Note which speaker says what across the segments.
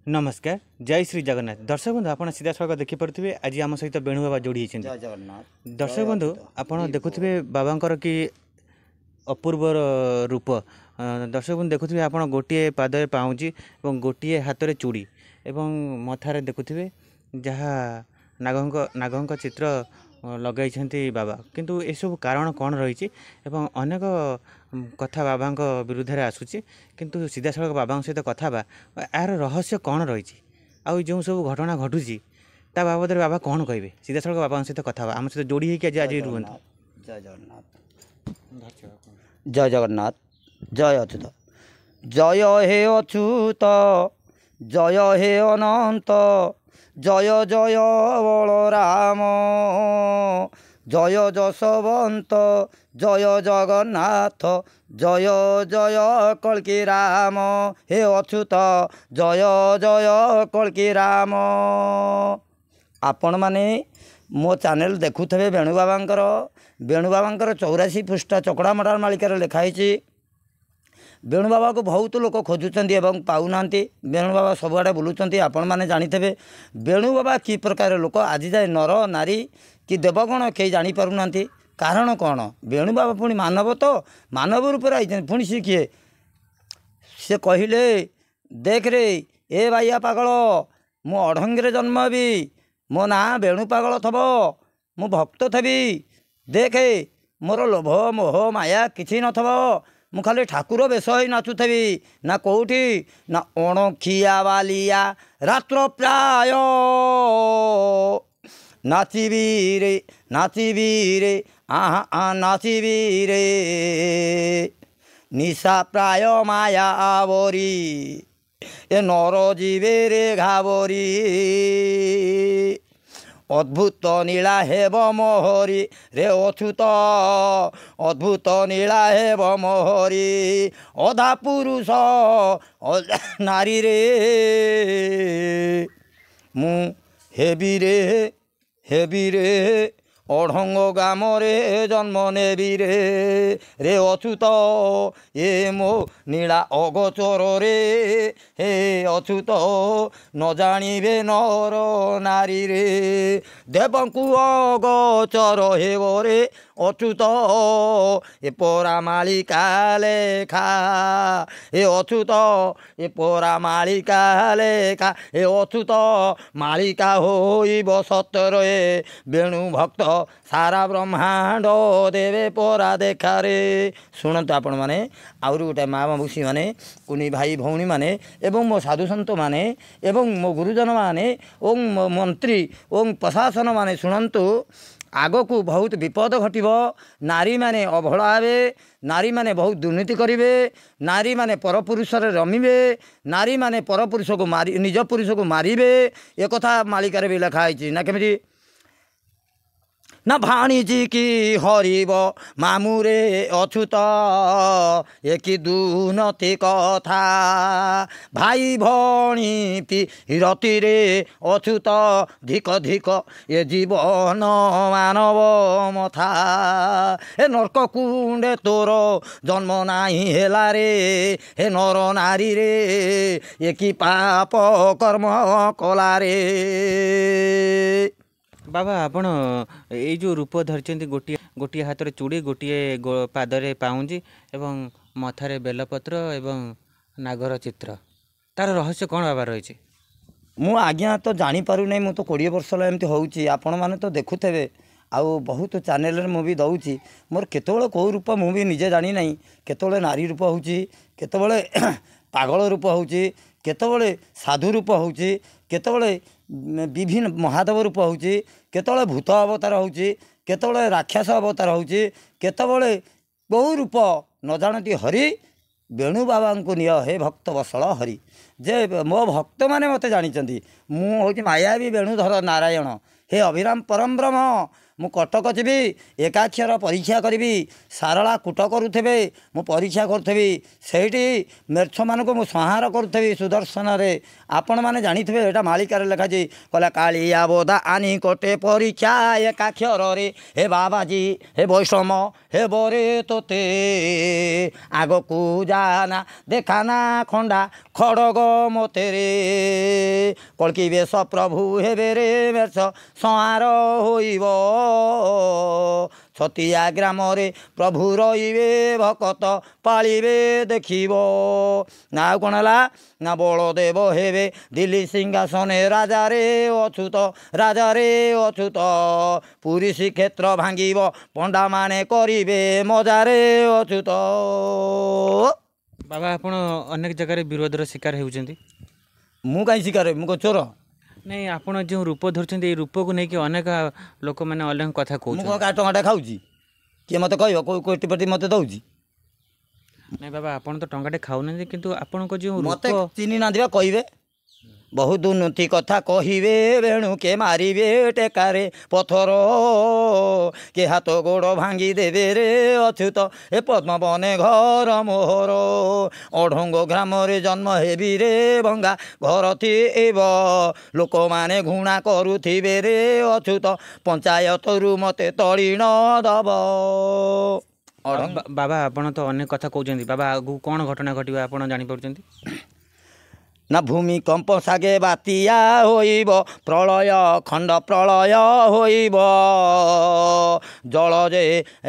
Speaker 1: नमस्कार जय श्री जगन्नाथ दर्शक बंधु आप सीधा सड़क देखिपे आज आम सहित बेणु बाबा जोड़ी दर्शक बंधु आप देखुवे बाबा कि अपूर्व रूप दर्शक बंधु देखुवे आप गोटे पाद पाउंची और गोटे हाथ में चूड़ी एवं मथार देखुवे जहाँ नागंक चित्र लगाई बाबा किंतु एसबू कारण कौन रही अनेक कथा बाबा विरुद्ध आसूची किंतु सीधा सड़क बाबा सहित कथा यार रहस्य कौन रही आउ जो सब घटना घटुची ता बाबद बाबा कौन कहे सीधा सड़क बाबा सहित कथा आम सहित जोड़ी होकर आज रुहतु।
Speaker 2: जय जगन्नाथ जय जगन्नाथ जय अच्युत जय हे अच्युत जय हे अनंत जय जय बलराम जय जशवंत जय जगन्नाथ जय जय कल्की राम हे अच्युत जय जय कल्की राम। आपण माने मो चैनल देखुथे बेणु बाबांकर 84 पृष्ठा चकड़ा मडार मालिकार लिखाई बेणु बाबा को बहुत लोग खोजुंट एवं पाऊना बेणु बाबा सबुआड़े बुलूँ आपण मैंने जानीथे बेणु बाबा कि प्रकार लोक आज जाए नर नारी कि देवगण कई जापारूना कारण कौन बेणु बाबा पुणी मानव तो मानव रूप आई पुणी सी किए से कहले देख रे ए बाइया पागल मु अढ़ंगे जन्म भी मो ना बेणु पागल थब मु भक्त थबी देखे मोर लोभ मोह माया किसी नथब मु खाली ठाकुर बेश ही नाचुथबी ना कौटी ना अणखिया बालिया रात्र प्राय नाचिबी रे आहा नाचिबी रे निशा प्राय माया आवरी ए नर जीवे रे घावरी अद्भुत नीला हेब मोहरी रे अच्युत अद्भुत नीला हेब मोहरी अधा पुरुष नारी रे मु हेबी रे अढ़ंग गाम रे जन्म नेबी रे अच्युत ए मो नीला अगोचर रे हे अच्युत न जानिबे नर नारी रे देवंकु अगोचर हेब रे अच्युत ए परा मालिका लेखा ए अच्युत ए परा मालिका लेखा ए अच्युत मालिका होइब सतर ए बेणु भक्त सारा ब्रह्मांड देवे परा देखा रे। शुणु आपण मैंने आउर गोटे माँ बाबूसी मैंने कुनी भाई भौणी मैंने एवं मो साधुसंत मैंने एवं मो गुरुजन मैंने ओं मो मंत्री ओं प्रशासन मैंने शुणु आग को बहुत विपद घटव नारी माने अवहेला हे नारी माने बहुत दुर्नीति करेंगे नारी माने परपुरुष रमिबे नारी माने परपुरुष को मारी निज पुरुष को मारिबे एक कथा मालिकार भी लिखाई ना केमिति ना भाणीजी की हरिब मामुरे अच्युत एक दुनती कथा भाई भणी रति रे अच्युत धिक धिक ये जीवन मानव मथा ए नर्क कुंडे तोर जन्म नाही हेला रे हे नर नारी रे ये कि पाप कर्म कला रे।
Speaker 1: बाबा आपण ये जो रूप धरती गोटे गोटे हाथ में चूड़ी गोटे पादरे पाउंजी एवं मथारे बेलपत्र एवं नागर चित्र तार रहस्य कौन बाबा रही
Speaker 2: मु आज्ञा तो जापारू ना तो 20 वर्ष एमती होउची आपण माने तो देखुथे आउ बहुत चैनल मु भी दौची मोर केतबेले कौ रूप मु भी निजे जानी ना केतबेले नारी रूप होउची केतबेले पागल रूप होउची केतबेले साधु रूप होउची केतबेले विभिन्न महादेव रूप होउची केतबेले भूत अवतार होउची केतबेले राक्षस अवतार होउची केतबेले बहु रूप न जानती हरि बेणु बाबा को निय हे भक्त वत्सल हरि जे मो भक्त माने मते जानी मु हूँ मायावी बेणुधर नारायण हे अभिराम परम ब्रह्म ମୁଁ କଟକ ଯିବି ଏକାକ୍ଷର ପରୀକ୍ଷା କରିବି ସାରଳା କୂଟ କରୁଥିବେ ମୁଁ ପରୀକ୍ଷା କରୁଥିବି ସେଇଠି ମେର୍ଛମାନଙ୍କୁ ମୁଁ ସଂହାର କରୁଥିବି ସୁଦର୍ଶନରେ ଆପଣମାନେ ଜାଣିଥିବେ ଏଇଟା ମାଳିକାରେ ଲେଖାଛି କହିଲା କାଳିଆ ବୋଦା ଆନି କୋଟେ ପରୀକ୍ଷା ଏକାକ୍ଷରରେ ହେ ବାବାଜୀ ହେ ବୈଷମ ହେ ବରେ ତୋତେ ଆଗକୁ ଯାନା ଦେଖାନା ଖଣ୍ଡା ଖଡ଼ଗ ମତେରେ କଳ୍କି ବେଶ ପ୍ରଭୁ ହେବେ ରେ ବେଶ ସଂହାର ହୋଇବ ଛତିଆ ଗ୍ରାମରେ ପ୍ରଭୁ ରହିବେ ଭକତ ପାଳିବେ ଦେଖିବ। ନା ଆଉ କ'ଣ ହେଲା ନା ବଳଦେବ ହେବେ ଦିଲ୍ଲୀ ସିଂହାସନେ ରାଜାରେ ଅଛୁତ ପୁରୀ ଶ୍ରୀକ୍ଷେତ୍ର ଭାଙ୍ଗିବ ପଣ୍ଡାମାନେ କରିବେ ମଜାରେ ଅଛୁତ।
Speaker 1: ବାବା ଆପଣ ଅନେକ ଜାଗାରେ ବିରୋଧର ଶିକାର ହେଉଛନ୍ତି।
Speaker 2: ମୁଁ କାହିଁ ଶିକାର ମୁଁ କ'ଣ ଚୋର?
Speaker 1: ନାଇଁ ଆପଣ ଯେଉଁ ରୂପ ଧରୁଛନ୍ତି ଏଇ ରୂପକୁ ନେଇକି ଅନେକ ଲୋକମାନେ ଅନେକ କଥା
Speaker 2: ମୁଁ
Speaker 1: କହୁଛନ୍ତି।
Speaker 2: କ'ଣ ଟଙ୍କାଟା ଖାଉଛି? କିଏ ମୋତେ କହିବ କୋଟିପତି ମୋତେ ଦେଉଛି?
Speaker 1: ନାଇଁ ବାବା ଆପଣ ତ ଟଙ୍କାଟେ ଖାଉନାହାନ୍ତି କିନ୍ତୁ ଆପଣଙ୍କ ଯେଉଁ
Speaker 2: ମୋତେ
Speaker 1: ରୂପ
Speaker 2: ଚିହ୍ନି ନାହାନ୍ତି କହିବେ ବହୁତ ଉନ୍ନତି କଥା କହିବେ ବେଣୁ କେ ମାରିବେ ଟେକାରେ ପଥର କେ ହାତ ଗୋଡ଼ ଭାଙ୍ଗି ଦେବେ ରେ ଅଚ୍ୟୁତ ଏ ପଦ୍ମବନେ ଘର ମୋହର ଅଢ଼ଙ୍ଗ ଗ୍ରାମରେ ଜନ୍ମ ହେବି ରେ ଭଙ୍ଗା ଘର ଥିବ ଲୋକମାନେ ଘୃଣା କରୁଥିବେ ରେ ଅଚ୍ୟୁତ ପଞ୍ଚାୟତରୁ ମୋତେ ତଳିଣ ଦବ।
Speaker 1: ବାବା ଆପଣ ତ ଅନେକ କଥା କହୁଛନ୍ତି ବାବା ଆଗକୁ କ'ଣ ଘଟଣା ଘଟିବ ଆପଣ ଜାଣିପାରୁଛନ୍ତି?
Speaker 2: ନା ଭୂମିକମ୍ପ ସାଗେ ବାତିଆ ହୋଇବ ପ୍ରଳୟ ଖଣ୍ଡ ପ୍ରଳୟ ହୋଇବ ଜଳ ଯେ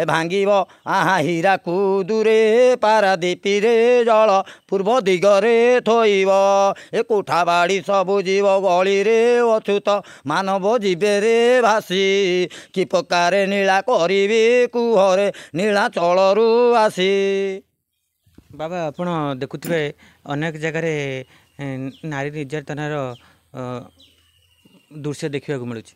Speaker 2: ଭାଙ୍ଗିବ ଆହା ହୀରାକୁଦରେ ପାରାଦୀପିରେ ଜଳ ପୂର୍ବ ଦିଗରେ ଥୋଇବ ଏ କୋଠାବାଡ଼ି ସବୁ ଯିବ ଗଳିରେ ଅଛୁତ ମାନବ ଯିବେରେ ଭାସି କି ପ୍ରକାରେ ନୀଳା କରିବି କୁହରେ ନୀଳାଚଳରୁ ଆସି।
Speaker 1: ବାବା ଆପଣ ଦେଖୁଥିବେ ଅନେକ ଜାଗାରେ ନାରୀ ନିର୍ଯାତନାର ଦୃଶ୍ୟ ଦେଖିବାକୁ ମିଳୁଛି।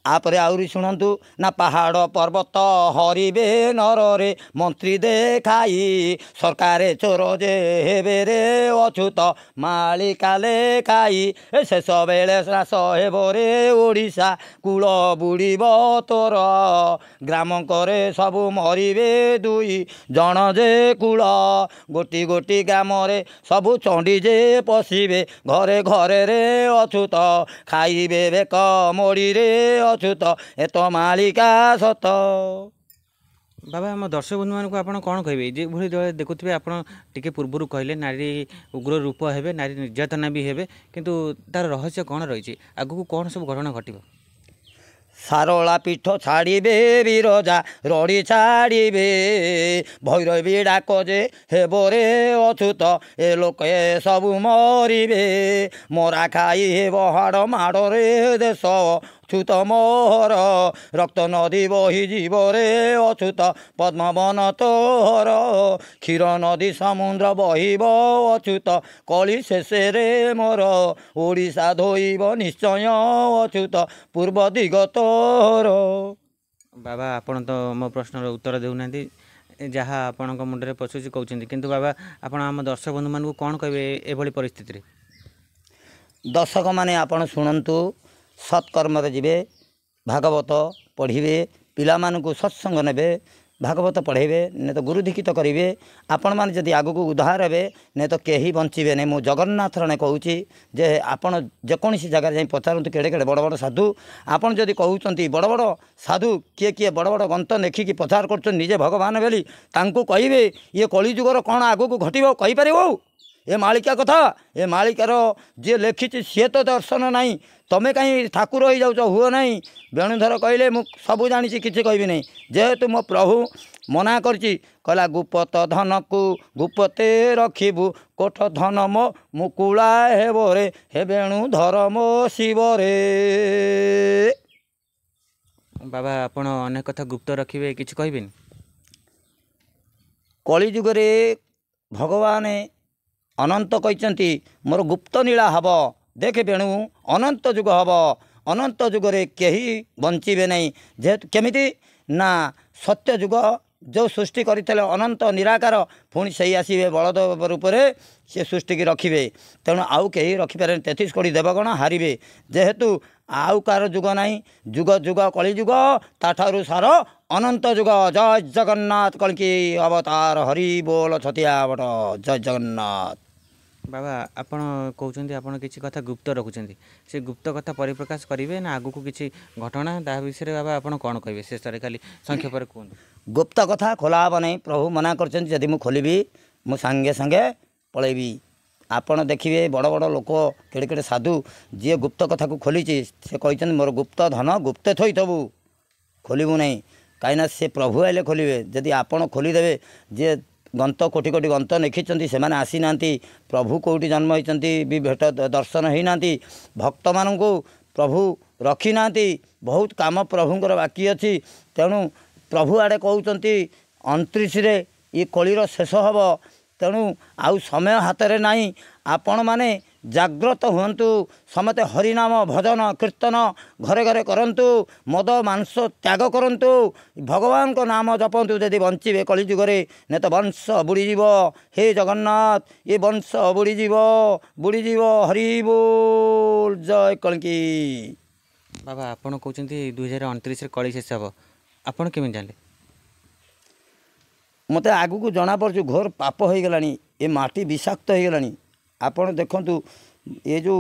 Speaker 2: ତାପରେ ଆହୁରି ଶୁଣନ୍ତୁ ନା ପାହାଡ଼ ପର୍ବତ ହରିବେ ନରରେ ମନ୍ତ୍ରୀ ଦେଖାଇ ସରକାରେ ଚୋର ଯେ ହେବେ ରେ ଅଛୁତ ମାଳିକା ଲେଖାଇ ଶେଷ ବେଳେ ଶ୍ରାସ ହେବ ରେ ଓଡ଼ିଶା କୂଳ ବୁଡ଼ିବ ତୋର ଗ୍ରାମଙ୍କରେ ସବୁ ମରିବେ ଦୁଇ ଜଣ ଯେ କୂଳ ଗୋଟି ଗୋଟି ଗ୍ରାମରେ ସବୁ ଚଣ୍ଡୀ ଯେ ପଶିବେ ଘରେ ଘରେ ରେ ଅଛୁତ ଖାଇବେ ବେକ ମୋଡ଼ିରେ ଅଛୁତ ଏ ତ ମାଳିକା ସତ।
Speaker 1: ବାବା ଆମ ଦର୍ଶକ ବନ୍ଧୁମାନଙ୍କୁ ଆପଣ କ'ଣ କହିବେ? ଯେଭଳି ଦେଖୁଥିବେ ଆପଣ ଟିକେ ପୂର୍ବରୁ କହିଲେ ନାରୀ ଉଗ୍ର ରୂପ ହେବେ ନାରୀ ନିର୍ଯାତନା ବି ହେବେ କିନ୍ତୁ ତାର ରହସ୍ୟ କ'ଣ ରହିଛି ଆଗକୁ କ'ଣ ସବୁ ଘଟଣା ଘଟିବ?
Speaker 2: ସାରଳା ପୀଠ ଛାଡ଼ିବେ ବିରଜା ରଡ଼ି ଛାଡ଼ିବେ ଭୈରବୀ ଡାକ ଯେ ହେବ ରେ ଅଛୁତ ଏ ଲୋକେ ସବୁ ମରିବେ ମରା ଖାଇ ହେବ ହାଡ଼ ମାଡ଼ରେ ଦେଶ ଅଛୁତ ମୋହର ରକ୍ତ ନଦୀ ବହି ଯିବରେ ଅଛୁତ ପଦ୍ମବନ ତୋହର କ୍ଷୀର ନଦୀ ସମୁଦ୍ର ବହିବ ଅଛୁତ କଳି ଶେଷରେ ମୋର ଓଡ଼ିଶା ଧୋଇବ ନିଶ୍ଚୟ ଅଛୁତ ପୂର୍ବ ଦିଗ ତୋହର।
Speaker 1: ବାବା ଆପଣ ତ ମୋ ପ୍ରଶ୍ନର ଉତ୍ତର ଦେଉନାହାନ୍ତି ଯାହା ଆପଣଙ୍କ ମୁଣ୍ଡରେ ପଶୁଛି କହୁଛନ୍ତି କିନ୍ତୁ ବାବା ଆପଣ ଆମ ଦର୍ଶକ ବନ୍ଧୁମାନଙ୍କୁ କ'ଣ କହିବେ ଏଭଳି ପରିସ୍ଥିତିରେ?
Speaker 2: ଦର୍ଶକମାନେ ଆପଣ ଶୁଣନ୍ତୁ ସତ୍କର୍ମରେ ଯିବେ ଭାଗବତ ପଢ଼ିବେ ପିଲାମାନଙ୍କୁ ସତ୍ସଙ୍ଗ ନେବେ ଭାଗବତ ପଢ଼େଇବେ ନେ ତ ଗୁରୁ ଦୀକ୍ଷିତ କରିବେ ଆପଣମାନେ ଯଦି ଆଗକୁ ଉଦ୍ଧାର ହେବେ ନେ ତ କେହି ବଞ୍ଚିବେନି। ମୁଁ ଜଗନ୍ନାଥରଣେ କହୁଛି ଯେ ଆପଣ ଯେକୌଣସି ଜାଗାରେ ଯାଇ ପଚାରନ୍ତୁ କେଡ଼େ କେଡ଼େ ବଡ଼ ବଡ଼ ସାଧୁ ଆପଣ ଯଦି କହୁଛନ୍ତି ବଡ଼ ବଡ଼ ସାଧୁ କିଏ କିଏ ବଡ଼ ବଡ଼ ଗ୍ରନ୍ଥ ଲେଖିକି ପ୍ରଚାର କରୁଛନ୍ତି ନିଜେ ଭଗବାନ ବୋଲି ତାଙ୍କୁ କହିବେ ଇଏ କଳିଯୁଗର କ'ଣ ଆଗକୁ ଘଟିବ କହିପାରିବ? ଏ ମାଳିକା କଥା ଏ ମାଳିକାର ଯିଏ ଲେଖିଛି ସିଏ ତ ଦର୍ଶନ ନାହିଁ ତମେ କାହିଁ ଠାକୁର ହେଇଯାଉଛ ହୁଅ ନାହିଁ। ବେଣୁଧର କହିଲେ ମୁଁ ସବୁ ଜାଣିଛି କିଛି କହିବି ନାହିଁ ଯେହେତୁ ମୋ ପ୍ରଭୁ ମନା କରିଛି କହିଲା ଗୁପତ ଧନକୁ ଗୁପତେ ରଖିବୁ କୋଠ ଧନ ମୋ ମୁକୁଳା ହେବରେ ହେ ବେଣୁଧର ମୋ ଶିବରେ।
Speaker 1: ବାବା ଆପଣ ଅନେକ କଥା ଗୁପ୍ତ ରଖିବେ କିଛି କହିବେନି?
Speaker 2: କଳିଯୁଗରେ ଭଗବାନ ଅନନ୍ତ କହିଛନ୍ତି ମୋର ଗୁପ୍ତ ନୀଳା ହେବ ଦେଖେ ବେଣୁ ଅନନ୍ତ ଯୁଗ ହେବ ଅନନ୍ତ ଯୁଗରେ କେହି ବଞ୍ଚିବେ ନାହିଁ ଯେହେତୁ କେମିତି ନା ସତ୍ୟ ଯୁଗ ଯେଉଁ ସୃଷ୍ଟି କରିଥିଲେ ଅନନ୍ତ ନିରାକାର ପୁଣି ସେଇ ଆସିବେ ବଳଦେବ ରୂପରେ ସେ ସୃଷ୍ଟିକି ରଖିବେ ତେଣୁ ଆଉ କେହି ରଖିପାରିବେନି 33 କୋଟି ଦେବଗଣ ହାରିବେ ଯେହେତୁ आउ कार जुग नहीं जुग जुग कली जुग ताठारु सार अनंत जुग जय जगन्नाथ कलकी अवतार हरि बोल छतिया बट जय जगन्नाथ।
Speaker 1: बाबा आपण कहते आपण किसी कथा गुप्त रखुଛନ୍ତି से गुप्त कथा परिप्रकाश करेंगे ना आगु को किसी घटना ता विषय बाबा आपण कौन कहे शेष खाली संक्षेप कहूँ।
Speaker 2: गुप्त कथा खोला हम नहीं प्रभु मना कर मु खोलि मु सांगे सांगे पलैबी आपण देखिए बड़ बड़ लोक केड़े केड़े साधु जी गुप्त कथा को खोली से कहते मोर गुप्त धन गुप्ते थई थबु खोलू नहीं कहीं से प्रभु आइले खोलिए जदि आपण खोलीदेवे जे गंत कोटि कोटि गंत लिखिं से आसी ना प्रभु कौटी जन्म होती भी भेट दर्शन होना भक्त मान प्रभु रखी ना बहुत काम प्रभुंर बाकी अच्छी तेणु प्रभु आड़े कहते 29 ये कलिर शेष हम तेणु आउ समय हाथ में नहीं आपण माने जाग्रत हुंतु समते हरिनाम भजन कीर्तन घरे घरे करंतु मद मांस त्याग करंतु भगवान को नाम जपंतु यदि बंचे कलिजुगे ने तो वंश बुड़ीज हे जगन्नाथ ये वंश बुड़ीज हरि बोल जय कलकी।
Speaker 1: बाबा आपण कहते 2029 कली शेष हम आपण केमी जाने
Speaker 2: मत आगु को जना पड़ू घोर पाप हो गलानी ये माटी विषाक्त हो गलानी आपण देखंतु ये जो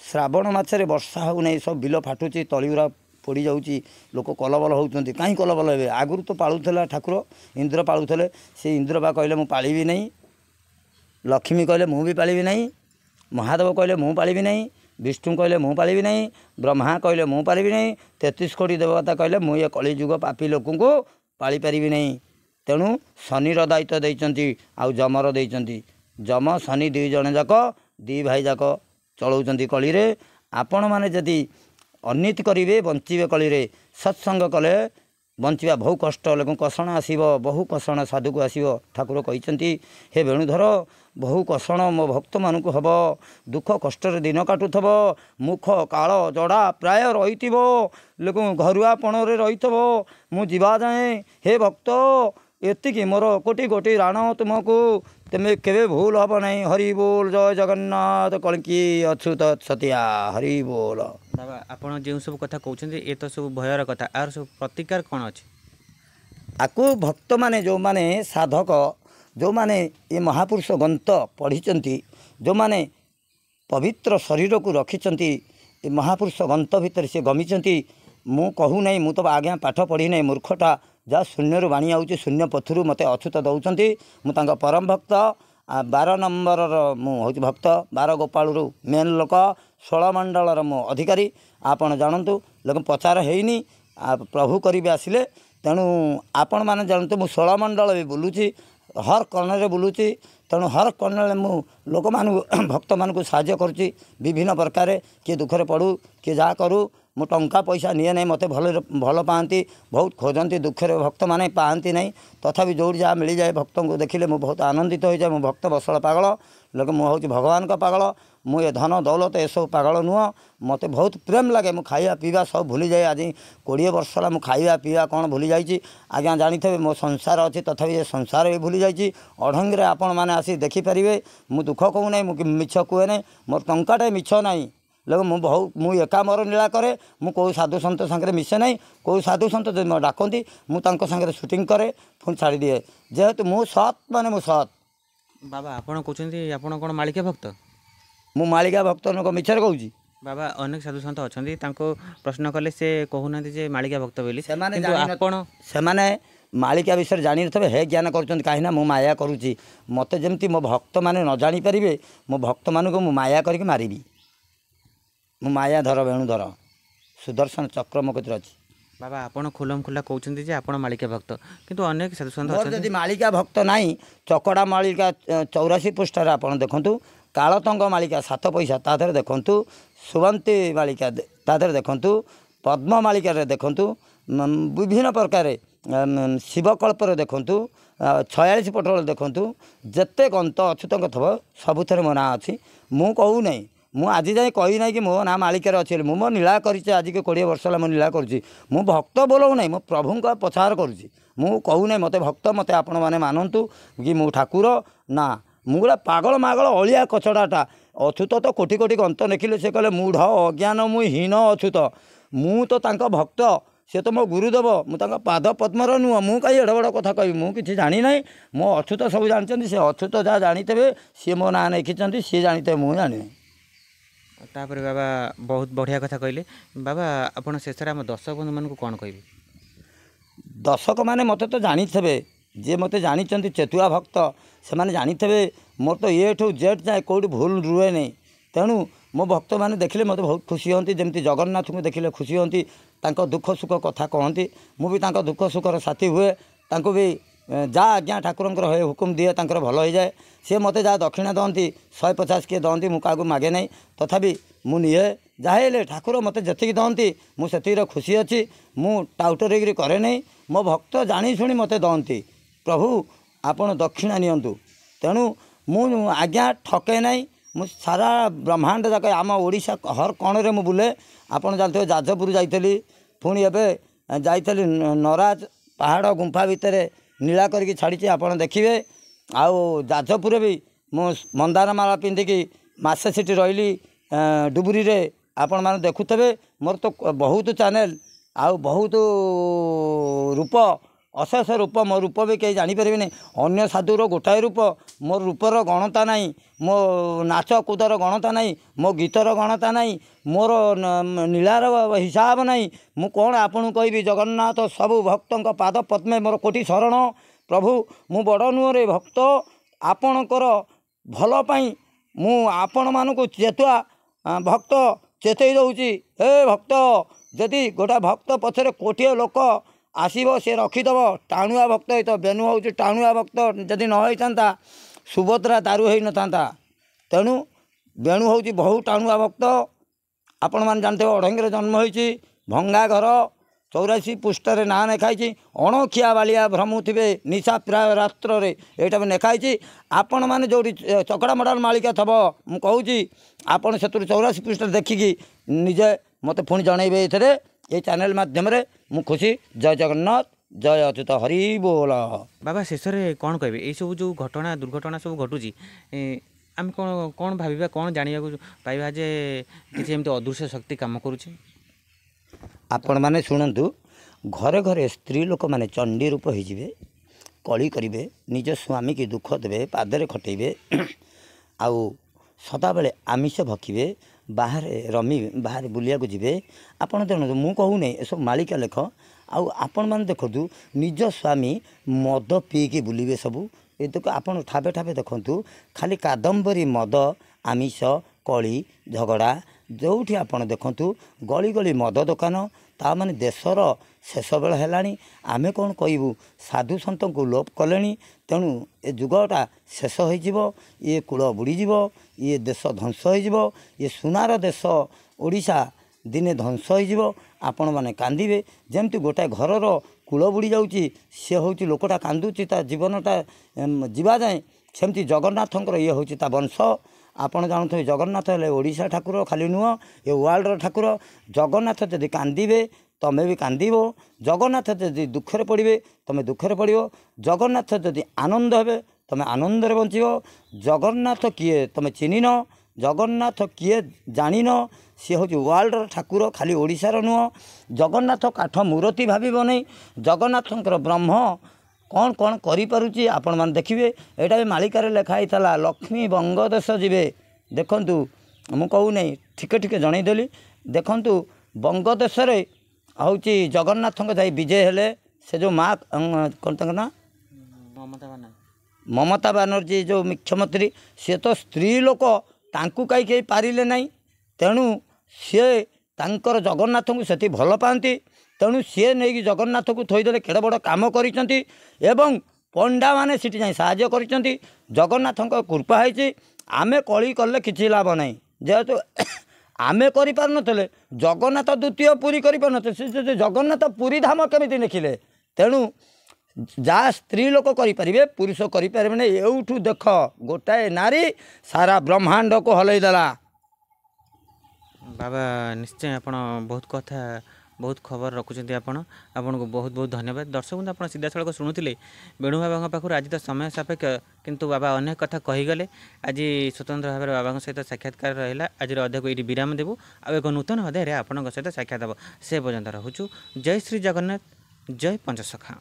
Speaker 2: श्रावण मासरे वर्षा हो नहीं सब बिल फाटुची तलीगुरा पोड़ी जाऊँगी लोक कलबल होती कहीं कलबल हे आगुरी तो पालुला ठाकुर इंद्र पालुले से इंद्र बा कहले मुझे पालिबी नहीं लक्ष्मी कहले मुझे भी पालिबी नहीं महादेव कहले मुझे पालिबी नहीं विष्णु कहले मुझे पालिबी नहीं ब्रह्मा कहले मुझे पालिबी नहीं 33 कोटी देवता कहले मुझे ये कलिजुग पापी लोक को पाली पारिबी नहीं तेणु शनिर दायित्व देइचंती आउ जमर देइचंती जम शनि दुई जन जाक दी भाई जाक चलाउचंती कली रे आपण माने जदि अनिति करिवे बंचिबे कली रे सत्संग कले बंचिबा बहु कष्ट लोक कषण आसीबो बहु कषण साधु को आसीबो ठाकुर कहिचंती हे वेणुधर बहु कषण मो भक्त मानकु हब दुख कष्ट दिन काटुथब मुख काल जड़ा प्राय रहिथिबो लोक घरुआपण रे रहिथबो मु जीवा जाए हे भक्त एतिकी मोर कोटि कोटि राण तुमको तेमे केवे भूल हम नहीं हरि बोल जय जगन्नाथ कलकी अछूत सतिया हरि बोल।
Speaker 1: बाबा आपण जो सब कथा कहते ये तो सब भयर कथा आर सब प्रतिकार कौन अच्छे
Speaker 2: आकु भक्त माने जो माने साधक जो माने ये महापुरुष ग्रंथ पढ़ी जो माने पवित्र शरीर को रखिंट ये महापुरुष ग्रंथ भितर से गमिचंती मु कहू नहीं मु तो आज्ञा पाठ पढ़ी नहीं मूर्खटा जहाँ शून्य बाणी आऊँगी शून्य पथर मत अछूत दौरान मुझे परम भक्त 12 नंबर हूँ भक्त 12 गोपालू मेन लोक 16 मंडल मो अधिकारी आपण जानतु लोक पचार हैनी प्रभु करेंगे आसिले तेणु आपण मैंने जानतु मु 16 मंडल भी बुलूची हर कर्णरे बुलूची तेणु हर कर्णरे मु लोक मान भक्त मान साहाय्य करुच्ची विभिन्न प्रकार किए दुखरे पड़ू किए जहाँ करूँ मु टंका पैसा निए नहीं मत भल पाती बहुत खोजती दुखे भक्त माने पाती नहीं तथापि जो जहाँ मिल जाए भक्त को देखिले मु बहुत आनंदित हो जाए मो भक्त बसल पागल लोक मु हूँ भगवान का पागल मु ये धन दौलत ये सब पागल नुह मत बहुत प्रेम लगे मु खाइबा पीवा सब भूली जाए आज 20 वर्ष है मु खाइबा पीवा कौन भूली जाइए आज्ञा जानी मो संसार अच्छी तथापि ये संसार भी भूली जाइए अढ़ंगे आपण मैंने आसी देखिपारे मु दुख कहू ना मुझे मिछ कहे ना मोर टंकाटे मिछ नहीं लोक मु एका मोर नीला करे मु कौ साधु सन्त सागर मिसे नहीं कौ साधु सन्त जब मैं डाकती मुझे सुटिंग करे पुणी छाड़ी दिए जेहेतु मु सत माने मु सत।
Speaker 1: बाबा आपण कहते आपण कौन मालिका भक्त
Speaker 2: मु मालिका भक्त लोक मिछर कहूँ
Speaker 1: बाबा अनेक साधु सन्त अच्छा प्रश्न कले से कहूना जे मालिका भक्त बोली
Speaker 2: से मालिका विषय जानी थे हे ज्ञान कर कहीं मु माया करुच्ची मत जमी मो भक्त मैंने न जानीपारे मो भक्त मान को माया करके मारिबी मु माया धर वेणुधर सुदर्शन चक्र मो कतिर अच्छी।
Speaker 1: बाबा आपण खुलम खुला कहते जे आपण मालिका भक्त किंतु अनेक साधु सन्त
Speaker 2: यदि मालिका भक्त नहीं चकड़ा मालिका 84 पृष्ठार आपण देखंतु कालतंग मालिका 7 पैसा तादर देखंतु सुवंती मालिका तादर देखंतु पद्म मालिका देखंतु विभिन्न प्रकार शिवकल्पर देखंतु 46 पटल देखंतु जेते गंत अछूत थब सबुथे मो ना अच्छी मु कहू नहीं मु आज जाए कही ना कि मो ना मालिकार अच्छे मु मो नीला कर आज के 20 वर्ष है नीला करुच्ची मु भक्त बोलू ना मो प्रभु का पछार करुच्ची मु कहू ना मत भक्त मत आपण मैंने मानतु कि मु ठाकुर ना मु गोटे पागल मागल अलिया कचड़ाटा ଅଚ୍ୟୁତ ତ କୋଟି କୋଟି ଗ୍ରନ୍ଥ ଲେଖିଲେ ସେ କହିଲେ ମୂଢ଼ ଅଜ୍ଞାନ ମୁଁ ହୀନ ଅଚ୍ୟୁତ ମୁଁ ତ ତାଙ୍କ ଭକ୍ତ ସେ ତ ମୋ ଗୁରୁଦେବ ମୁଁ ତାଙ୍କ ପାଦ ପଦ୍ମର ନୁହଁ ମୁଁ କାହିଁ ଏଡ଼େ ବଡ଼ କଥା କହିବି ମୁଁ କିଛି ଜାଣିନାହିଁ ମୋ ଅଚ୍ୟୁତ ସବୁ ଜାଣିଛନ୍ତି ସେ ଅଚ୍ୟୁତ ଯାହା ଜାଣିଥିବେ ସିଏ ମୋ ନାଁ ଲେଖିଛନ୍ତି ସିଏ ଜାଣିଥିବେ ମୁଁ ଜାଣିନାହିଁ।
Speaker 1: ତାପରେ ବାବା ବହୁତ ବଢ଼ିଆ କଥା କହିଲେ। ବାବା ଆପଣ ଶେଷରେ ଆମ ଦର୍ଶକ ବନ୍ଧୁମାନଙ୍କୁ କ'ଣ କହିବେ?
Speaker 2: ଦର୍ଶକମାନେ ମୋତେ ତ ଜାଣିଥିବେ ଯିଏ ମୋତେ ଜାଣିଛନ୍ତି ଚେତୁଆ ଭକ୍ତ ସେମାନେ ଜାଣିଥିବେ ମୋର ତ ଏଠୁ ଜେଡ୍ ଯାଏ କେଉଁଠି ଭୁଲ ରୁହେ ନାହିଁ। ତେଣୁ ମୋ ଭକ୍ତମାନେ ଦେଖିଲେ ମୋତେ ବହୁତ ଖୁସି ହୁଅନ୍ତି ଯେମିତି ଜଗନ୍ନାଥଙ୍କୁ ଦେଖିଲେ ଖୁସି ହୁଅନ୍ତି ତାଙ୍କ ଦୁଃଖ ସୁଖ କଥା କହନ୍ତି ମୁଁ ବି ତାଙ୍କ ଦୁଃଖ ସୁଖର ସାଥୀ ହୁଏ ତାଙ୍କୁ ବି ଯାହା ଆଜ୍ଞା ଠାକୁରଙ୍କର ହଏ ହୁକୁମ ଦିଏ ତାଙ୍କର ଭଲ ହୋଇଯାଏ। ସିଏ ମୋତେ ଯାହା ଦକ୍ଷିଣା ଦିଅନ୍ତି 150 କିଏ ଦଅନ୍ତି ମୁଁ କାହାକୁ ମାଗେ ନାହିଁ ତଥାପି ମୁଁ ନିଏ ଯାହା ହେଲେ ଠାକୁର ମୋତେ ଯେତିକି ଦଅନ୍ତି ମୁଁ ସେତିକିରେ ଖୁସି ଅଛି ମୁଁ ଟାଉଟରିକିରି କରେ ନାହିଁ ମୋ ଭକ୍ତ ଜାଣି ଶୁଣି ମୋତେ ଦଅନ୍ତି ପ୍ରଭୁ ଆପଣ ଦକ୍ଷିଣା ନିଅନ୍ତୁ ତେଣୁ ମୁଁ ଆଜ୍ଞା ଠକେ ନାହିଁ ମୁଁ ସାରା ବ୍ରହ୍ମାଣ୍ଡ ଯାକ ଆମ ଓଡ଼ିଶା ହର କଣରେ ମୁଁ ବୁଲେ ଆପଣ ଜାଣିଥିବେ ଯାଜପୁର ଯାଇଥିଲି ପୁଣି ଏବେ ଯାଇଥିଲି ନରାଜ ପାହାଡ଼ ଗୁମ୍ଫା ଭିତରେ ନୀଳା କରିକି ଛାଡ଼ିଛି ଆପଣ ଦେଖିବେ ଆଉ ଯାଜପୁରରେ ବି ମୁଁ ମନ୍ଦାରମାଳା ପିନ୍ଧିକି ମାସେ ସେଠି ରହିଲି ଡୁବୁରିରେ ଆପଣମାନେ ଦେଖୁଥିବେ ମୋର ତ ବହୁତ ଚ୍ୟାନେଲ ଆଉ ବହୁତ ରୂପ ଅଶେଷ ରୂପ ମୋ ରୂପ ବି କେହି ଜାଣିପାରିବେନି ଅନ୍ୟ ସାଧୁର ଗୋଟାଏ ରୂପ ମୋ ରୂପର ଗଣତା ନାହିଁ ମୋ ନାଚ କୁଦର ଗଣତା ନାହିଁ ମୋ ଗୀତର ଗଣତା ନାହିଁ ମୋର ନୀଳାର ହିସାବ ନାହିଁ ମୁଁ କ'ଣ ଆପଣଙ୍କୁ କହିବି ଜଗନ୍ନାଥ ସବୁ ଭକ୍ତଙ୍କ ପାଦ ପଦ୍ମେ ମୋର କୋଟି ଶରଣ ପ୍ରଭୁ ମୁଁ ବଡ଼ ନୁହଁରେ ଭକ୍ତ ଆପଣଙ୍କର ଭଲ ପାଇଁ ମୁଁ ଆପଣମାନଙ୍କୁ ଚେତୁଆ ଭକ୍ତ ଚେତେଇ ଦେଉଛି ହେ ଭକ୍ତ ଯଦି ଗୋଟେ ଭକ୍ତ ପଛରେ କୋଟିଏ ଲୋକ ଆସିବ ସେ ରଖିଦେବ ଟାଣୁଆ ଭକ୍ତ ହେଇତ ବେନୁ ହେଉଛି ଟାଣୁଆ ଭକ୍ତ ଯଦି ନ ହେଇଥାନ୍ତା ସୁଭଦ୍ରା ଦାରୁ ହେଇନଥାନ୍ତା ତେଣୁ ବେଣୁ ହେଉଛି ବହୁ ଟାଣୁଆ ଭକ୍ତ ଆପଣମାନେ ଜାଣିଥିବେ ଅଢ଼ଙ୍ଗିରେ ଜନ୍ମ ହୋଇଛି ଭଙ୍ଗା ଘର 84 ପୃଷ୍ଠାରେ ନାଁ ଲେଖାଇଛି ଅଣଖିଆ ବାଳିଆ ଭ୍ରମୁଥିବେ ନିଶା ପ୍ରାୟ ରାତ୍ରରେ ଏଇଟା ବି ଲେଖାଇଛି ଆପଣମାନେ ଯେଉଁଠି ଚକଡ଼ା ମଡ଼ାଲ ମାଳିକା ଥବ ମୁଁ କହୁଛି ଆପଣ ସେଥିରୁ 84 ପୃଷ୍ଠାରେ ଦେଖିକି ନିଜେ ମୋତେ ପୁଣି ଜଣାଇବେ ଏଥିରେ এই ଚ୍ୟାନେଲ ମାଧ୍ୟମରେ ମୁଁ ଖୁସି ଜୟ ଜଗନ୍ନାଥ ଜୟ ଅଚ୍ୟୁତ ହରି ବୋଲ।
Speaker 1: ବାବା ଶେଷରେ କ'ଣ କହିବେ ଏଇସବୁ ଯେଉଁ ଘଟଣା ଦୁର୍ଘଟଣା ସବୁ ଘଟୁଛି ଆମେ କ'ଣ କ'ଣ ଭାବିବା କ'ଣ ଜାଣିବାକୁ ପାଇବା ଯେ କିଛି ଏମିତି ଅଦୃଶ୍ୟ ଶକ୍ତି କାମ କରୁଛି?
Speaker 2: ଆପଣମାନେ ଶୁଣନ୍ତୁ ଘରେ ଘରେ ସ୍ତ୍ରୀ ଲୋକମାନେ ଚଣ୍ଡୀ ରୂପ ହୋଇଯିବେ କଳି କରିବେ ନିଜ ସ୍ୱାମୀକି ଦୁଃଖ ଦେବେ ପାଦରେ ଖଟେଇବେ ଆଉ ସଦାବେଳେ ଆମିଷ ଭକ୍ଷିବେ ବାହାରେ ବାହାରେ ବୁଲିବାକୁ ଯିବେ ଆପଣ ଦେଖନ୍ତୁ ମୁଁ କହୁନି ଏସବୁ ମାଳିକା ଲେଖ ଆଉ ଆପଣମାନେ ଦେଖନ୍ତୁ ନିଜ ସ୍ୱାମୀ ମଦ ପିଇକି ବୁଲିବେ ସବୁ ଏ ଦେଖ ଆପଣ ଠାବେ ଠାବେ ଦେଖନ୍ତୁ ଖାଲି କାଦମ୍ବରୀ ମଦ ଆମିଷ କଳି ଝଗଡ଼ା ଯେଉଁଠି ଆପଣ ଦେଖନ୍ତୁ ଗଳି ଗଳି ମଦ ଦୋକାନ ତାମାନେ ଦେଶର ଶେଷ ବେଳ ହେଲାଣି ଆମେ କ'ଣ କହିବୁ ସାଧୁ ସନ୍ତଙ୍କୁ ଲୋପ କଲେଣି ତେଣୁ ଏ ଯୁଗଟା ଶେଷ ହୋଇଯିବ ଇଏ କୂଳ ବୁଡ଼ିଯିବ ଇଏ ଦେଶ ଧ୍ୱଂସ ହୋଇଯିବ ଇଏ ସୁନାର ଦେଶ ଓଡ଼ିଶା ଦିନେ ଧ୍ୱଂସ ହୋଇଯିବ ଆପଣମାନେ କାନ୍ଦିବେ ଯେମିତି ଗୋଟାଏ ଘରର କୂଳ ବୁଡ଼ି ଯାଉଛି ସିଏ ହେଉଛି ଲୋକଟା କାନ୍ଦୁଛି ତା ଜୀବନଟା ଯିବା ଯାଏଁ ସେମିତି ଜଗନ୍ନାଥଙ୍କର ଇଏ ହେଉଛି ତା ବଂଶ ଆପଣ ଜାଣୁଥିବେ ଜଗନ୍ନାଥ ହେଲେ ଓଡ଼ିଶା ଠାକୁର ଖାଲି ନୁହଁ ଏ ୱାର୍ଲଡର ଠାକୁର ଜଗନ୍ନାଥ ଯଦି କାନ୍ଦିବେ ତମେ ବି କାନ୍ଦିବ ଜଗନ୍ନାଥ ଯଦି ଦୁଃଖରେ ପଡ଼ିବେ ତମେ ଦୁଃଖରେ ପଡ଼ିବ ଜଗନ୍ନାଥ ଯଦି ଆନନ୍ଦ ହେବେ ତମେ ଆନନ୍ଦରେ ବଞ୍ଚିବ ଜଗନ୍ନାଥ କିଏ ତମେ ଚିହ୍ନିନ ଜଗନ୍ନାଥ କିଏ ଜାଣିନ ସିଏ ହେଉଛି ୱାର୍ଲଡର ଠାକୁର ଖାଲି ଓଡ଼ିଶାର ନୁହଁ ଜଗନ୍ନାଥ କାଠ ମୂରତି ଭାବିବ ନାହିଁ ଜଗନ୍ନାଥଙ୍କର ବ୍ରହ୍ମ କ'ଣ କ'ଣ କରିପାରୁଛି ଆପଣମାନେ ଦେଖିବେ ଏଇଟା ବି ମାଳିକାରେ ଲେଖା ହେଇଥିଲା ଲକ୍ଷ୍ମୀ ବଙ୍ଗଦେଶ ଯିବେ ଦେଖନ୍ତୁ ମୁଁ କହୁନାହିଁ ଟିକେ ଟିକେ ଜଣେଇଦେଲି ଦେଖନ୍ତୁ ବଙ୍ଗଦେଶରେ ହେଉଛି ଜଗନ୍ନାଥଙ୍କ ଯାଇ ବିଜେ ହେଲେ ସେ ଯେଉଁ ମା କ'ଣ ତାଙ୍କ ନାଁ ମମତା ବାନାର୍ଜୀ ଯେଉଁ ମୁଖ୍ୟମନ୍ତ୍ରୀ ସିଏ ତ ସ୍ତ୍ରୀ ଲୋକ ତାଙ୍କୁ କାହିଁ କେହି ପାରିଲେ ନାହିଁ ତେଣୁ ସିଏ ତାଙ୍କର ଜଗନ୍ନାଥଙ୍କୁ ସେଠି ଭଲ ପାଆନ୍ତି ତେଣୁ ସିଏ ନେଇକି ଜଗନ୍ନାଥକୁ ଥୋଇଦେଲେ କେଡ଼େ ବଡ଼ କାମ କରିଛନ୍ତି ଏବଂ ପଣ୍ଡାମାନେ ସେଠି ଯାଇ ସାହାଯ୍ୟ କରିଛନ୍ତି ଜଗନ୍ନାଥଙ୍କ କୃପା ହେଇଛି ଆମେ କଳି କଲେ କିଛି ଲାଭ ନାହିଁ ଯେହେତୁ ଆମେ କରିପାରୁନଥିଲେ ଜଗନ୍ନାଥ ଦ୍ୱିତୀୟ ପୁରୀ କରିପାରୁନଥିଲେ ସେ ଯଦି ଜଗନ୍ନାଥ ପୁରୀ ଧାମ କେମିତି ଦେଖିଲେ ତେଣୁ ଯାହା ସ୍ତ୍ରୀ ଲୋକ କରିପାରିବେ ପୁରୁଷ କରିପାରିବେ ନାହିଁ ଏଉଠୁ ଦେଖ ଗୋଟାଏ ନାରୀ ସାରା ବ୍ରହ୍ମାଣ୍ଡକୁ ହଲେଇ ଦେଲା।
Speaker 1: ବାବା ନିଶ୍ଚୟ ଆପଣ ବହୁତ କଥା बहुत खबर रखुଛନ୍ତି आपको बहुत बहुत धन्यवाद। दर्शक बंधु आप सीधा सड़क शुणुले बेणु बाबा पाखु आज तो समय सापेक्ष किंतु बाबा अनेक कथा कहीगले। आज स्वतंत्र भाव में बाबा सहित साक्षात्कार रहा। आज अध्याय को ये विराम देवु आ एक नूतन अध्याय आपण सहित साक्षात हे से पर्यंत रोचु। जय श्री जगन्नाथ, जय पंचसखा।